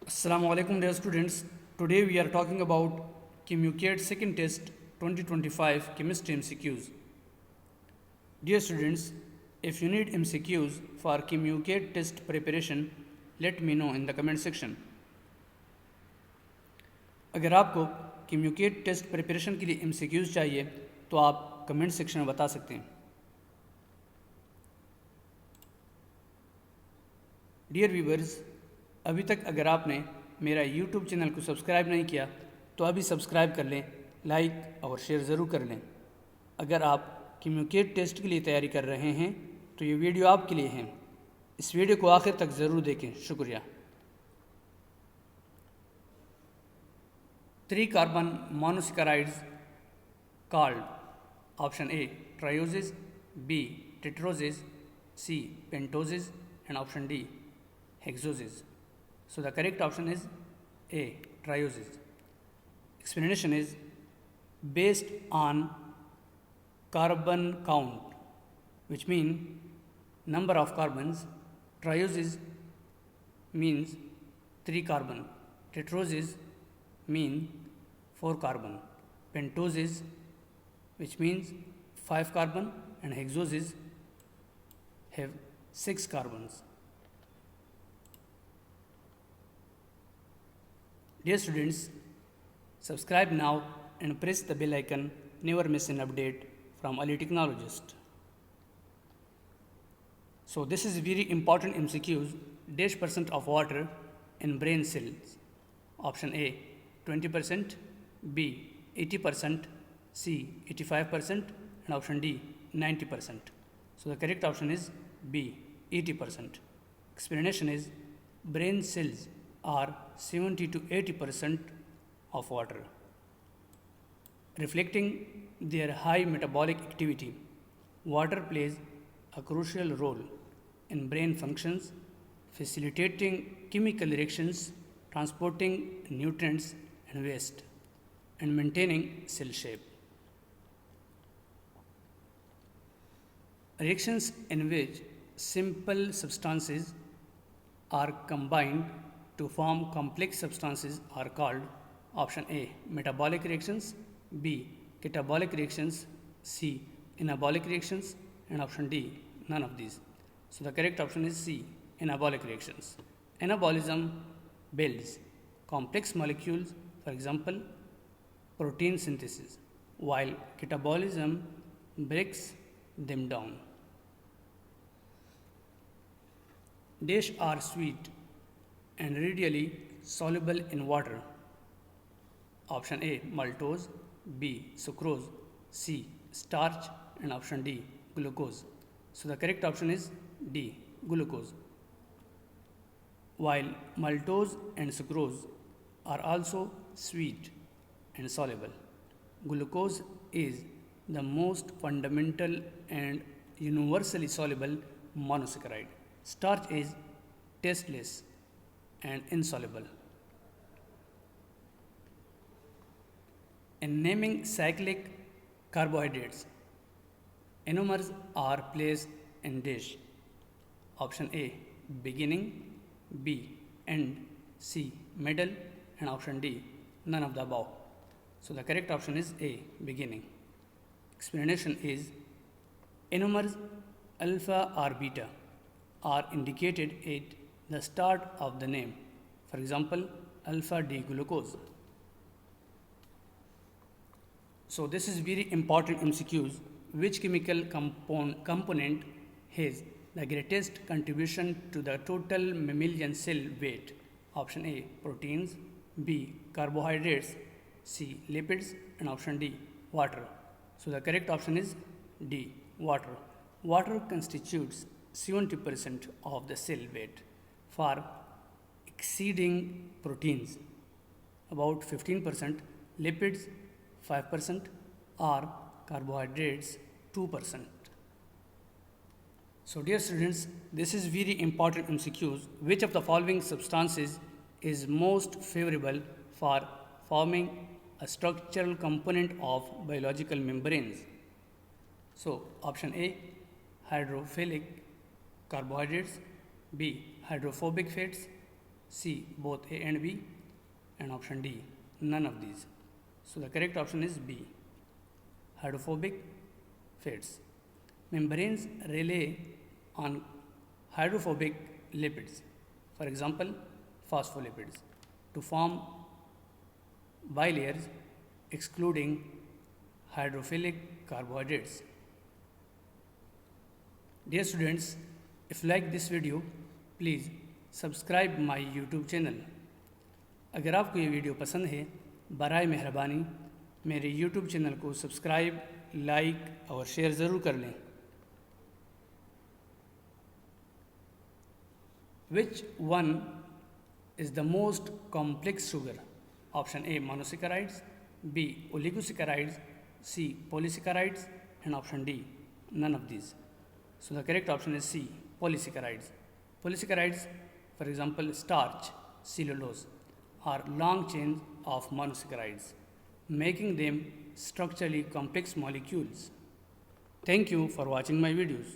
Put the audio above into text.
Assalamu alaikum dear students. Today we are talking about KMU-CAT second test 2025 chemistry MCQs. Dear students, if you need MCQs for KMU-CAT test preparation, let me know in the comment section. अगर आपको KMU-CAT test preparation के लिए MCQs चाहिए तो आप comment section में बता सकते हैं. डियर व्यूवर्स, अभी तक अगर आपने मेरा यूट्यूब चैनल को सब्सक्राइब नहीं किया तो अभी सब्सक्राइब कर लें, लाइक और शेयर ज़रूर कर लें. अगर आप KMU-CAT टेस्ट के लिए तैयारी कर रहे हैं तो ये वीडियो आपके लिए है. इस वीडियो को आखिर तक ज़रूर देखें. शुक्रिया. 3 carbon monosaccharides called option A trioses, B tetroses, C pentoses and option D hexoses. So the correct option is A trioses. Explanation is based on carbon count, which means number of carbons. Trioses means 3 carbon, tetroses mean 4 carbon, pentoses which means 5 carbon and hexoses have 6 carbons. Dear students, subscribe now and press the bell icon. Never miss an update from early technologist. So this is very important MCQs. Dash percent of water in brain cells. Option A 20%, B 80%, C 85% and option D 90%. So the correct option is B 80%. Explanation is brain cells are 70 to 80% of water. Reflecting their high metabolic activity, water plays a crucial role in brain functions, facilitating chemical reactions, transporting nutrients and waste, and maintaining cell shape. Reactions in which simple substances are combined to form complex substances are called option A metabolic reactions, B catabolic reactions, C anabolic reactions and option D none of these. So the correct option is C anabolic reactions. Anabolism builds complex molecules, for example protein synthesis, while catabolism breaks them down. Dash are sweet and readily soluble in water. Option A maltose, B sucrose, C starch and option D glucose. So the correct option is D glucose. While maltose and sucrose are also sweet and soluble, glucose is the most fundamental and universally soluble monosaccharide. Starch is tasteless and insoluble. In naming cyclic carbohydrates, enantiomer are placed in dash. Option A beginning, B end, C middle and option D none of the above. So the correct option is A beginning. Explanation is enantiomers alpha or beta are indicated at the start of the name. For example, alpha D glucose. So this is very important MCQs. Which chemical component has the greatest contribution to the total mammalian cell weight? Option A proteins, B carbohydrates, C lipids and option D water. So the correct option is D water. Water constitutes 70% of the cell weight. For exceeding proteins, about 15%, lipids 5% or carbohydrates 2%. So dear students, this is very important MCQs. Which of the following substances is most favorable for forming a structural component of biological membranes? So option A hydrophilic carbohydrates, B hydrophobic fats, C. Both A and B. And option D. None of these. So the correct option is B. Hydrophobic fats. Membranes rely on hydrophobic lipids, for example, phospholipids, to form bilayers, excluding hydrophilic carbohydrates. Dear students, if you like this video, please subscribe my YouTube channel. अगर आपको ये video पसंद है, बराए मेहरबानी मेरे YouTube channel को subscribe, like और शेयर ज़रूर कर लें. Which one is the most complex sugar? Option A. Monosaccharides, B. Oligosaccharides, C. Polysaccharides, and option D. None of these. So the correct option is C. Polysaccharides. Polysaccharides, for example, starch, cellulose, are long chains of monosaccharides, making them structurally complex molecules. Thank you for watching my videos.